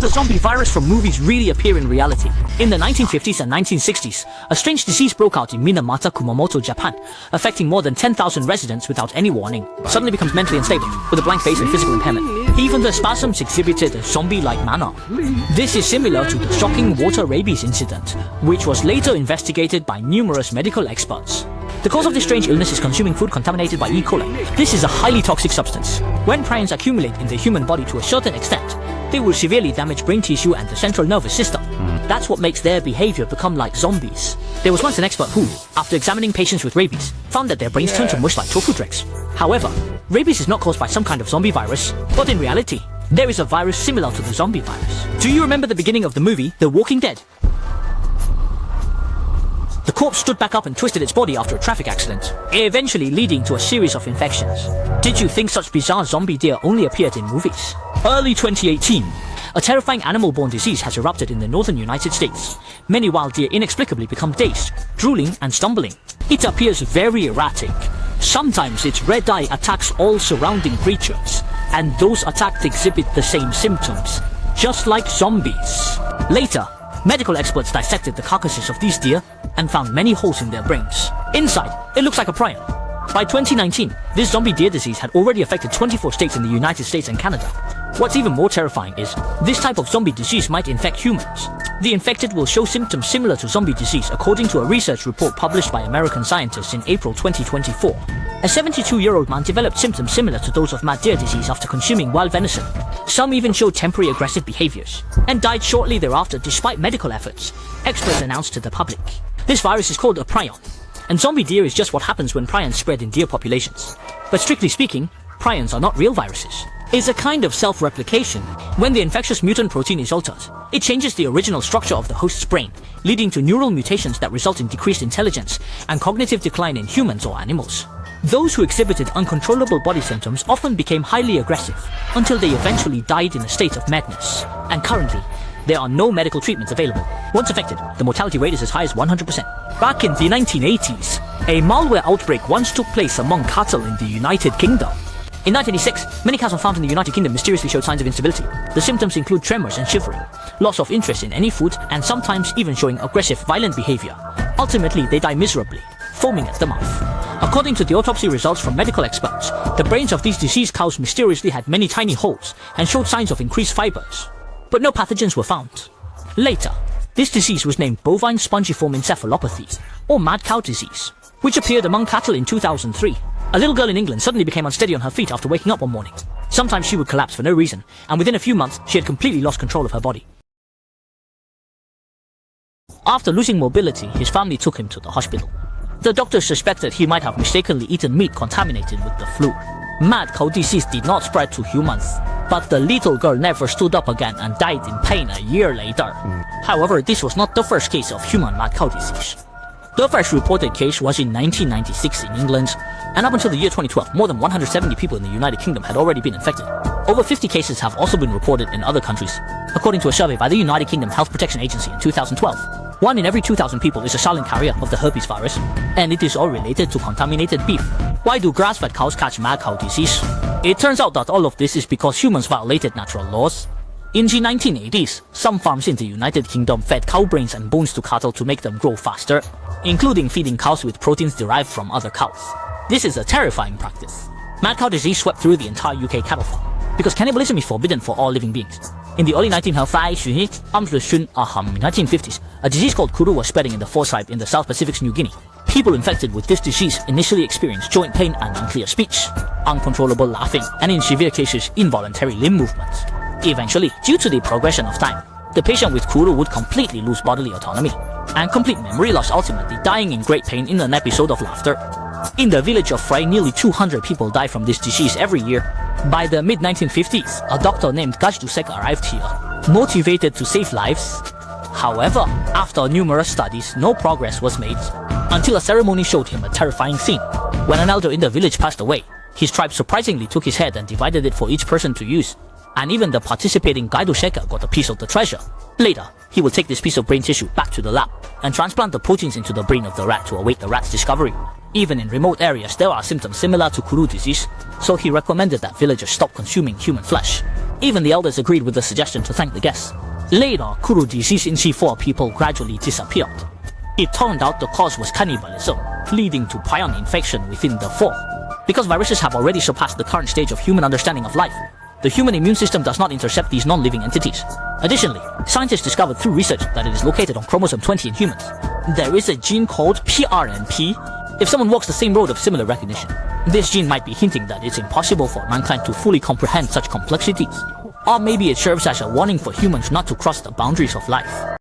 the zombie virus from movies really appear in reality? In the 1950s and 1960s, a strange disease broke out in Minamata, Kumamoto, Japan, affecting more than 10,000 residents without any warning. Suddenly becomes mentally unstable, with a blank face and physical impairment. Even the spasms exhibited a zombie-like manner. This is similar to the shocking water rabies incident, which was later investigated by numerous medical experts. The cause of this strange illness is consuming food contaminated by E. coli. This is a highly toxic substance. When prions accumulate in the human body to a certain extent, they will severely damage brain tissue and the central nervous system. That's what makes their behavior become like zombies. There was once an expert who, after examining patients with rabies, found that their brains turned to mush like tofu dregs. However, rabies is not caused by some kind of zombie virus, but in reality, there is a virus similar to the zombie virus. Do you remember the beginning of the movie, The Walking Dead? The corpse stood back up and twisted its body after a traffic accident, eventually leading to a series of infections. Did you think such bizarre zombie deer only appeared in movies? Early 2018, a terrifying animal-borne disease has erupted in the northern United States. Many wild deer inexplicably become dazed, drooling and stumbling. It appears very erratic. Sometimes its red eye attacks all surrounding creatures, and those attacked exhibit the same symptoms, just like zombies. Later, medical experts dissected the carcasses of these deer and found many holes in their brains. Inside, it looks like a prion. By 2019, this zombie deer disease had already affected 24 states in the United States and Canada. What's even more terrifying is, this type of zombie disease might infect humans. The infected will show symptoms similar to zombie disease according to a research report published by American scientists in April 2024. A 72-year-old man developed symptoms similar to those of mad deer disease after consuming wild venison. Some even showed temporary aggressive behaviors, and died shortly thereafter despite medical efforts, experts announced to the public. This virus is called a prion, and zombie deer is just what happens when prions spread in deer populations. But strictly speaking, prions are not real viruses. It's a kind of self-replication. When the infectious mutant protein is altered, it changes the original structure of the host's brain, leading to neural mutations that result in decreased intelligence and cognitive decline in humans or animals. Those who exhibited uncontrollable body symptoms often became highly aggressive, until they eventually died in a state of madness. And currently, there are no medical treatments available. Once affected, the mortality rate is as high as 100%. Back in the 1980s, a malware outbreak once took place among cattle in the United Kingdom. In 1986, many cows found in the United Kingdom mysteriously showed signs of instability. The symptoms include tremors and shivering, loss of interest in any food, and sometimes even showing aggressive, violent behavior. Ultimately, they die miserably, foaming at the mouth. According to the autopsy results from medical experts, the brains of these diseased cows mysteriously had many tiny holes and showed signs of increased fibers. But no pathogens were found. Later, this disease was named bovine spongiform encephalopathy, or mad cow disease, which appeared among cattle in 2003. A little girl in England suddenly became unsteady on her feet after waking up one morning. Sometimes she would collapse for no reason, and within a few months, she had completely lost control of her body. After losing mobility, his family took him to the hospital. The doctors suspected he might have mistakenly eaten meat contaminated with the flu. Mad cow disease did not spread to humans, but the little girl never stood up again and died in pain a year later. However, this was not the first case of human mad cow disease. The first reported case was in 1996 in England, and up until the year 2012, more than 170 people in the United Kingdom had already been infected. Over 50 cases have also been reported in other countries, according to a survey by the United Kingdom Health Protection Agency in 2012. 1 in every 2,000 people is a silent carrier of the herpes virus, and it is all related to contaminated beef. Why do grass-fed cows catch mad cow disease? It turns out that all of this is because humans violated natural laws. In the 1980s, some farms in the United Kingdom fed cow brains and bones to cattle to make them grow faster, including feeding cows with proteins derived from other cows. This is a terrifying practice. Mad cow disease swept through the entire UK cattle farm, because cannibalism is forbidden for all living beings. In the early 1950s, a disease called Kuru was spreading in the Fore tribe in the South Pacific's New Guinea. People infected with this disease initially experienced joint pain and unclear speech, uncontrollable laughing, and in severe cases, involuntary limb movements. Eventually, due to the progression of time, the patient with Kuru would completely lose bodily autonomy, and complete memory loss, ultimately dying in great pain in an episode of laughter. In the village of Frey, nearly 200 people die from this disease every year. By the mid-1950s, a doctor named Gajdusek arrived here, motivated to save lives. However, after numerous studies, no progress was made, until a ceremony showed him a terrifying scene. When an elder in the village passed away, his tribe surprisingly took his head and divided it for each person to use, and even the participating Gajduseka got a piece of the treasure. Later, he would take this piece of brain tissue back to the lab, and transplant the proteins into the brain of the rat to await the rat's discovery. Even in remote areas, there are symptoms similar to Kuru disease, so he recommended that villagers stop consuming human flesh. Even the elders agreed with the suggestion to thank the guests. Later, Kuru disease in C4 people gradually disappeared. It turned out the cause was cannibalism, leading to prion infection within the 4. Because viruses have already surpassed the current stage of human understanding of life, the human immune system does not intercept these non-living entities. Additionally, scientists discovered through research that it is located on chromosome 20 in humans. There is a gene called PRNP. If someone walks the same road of similar recognition, this gene might be hinting that it's impossible for mankind to fully comprehend such complexities. Or maybe it serves as a warning for humans not to cross the boundaries of life.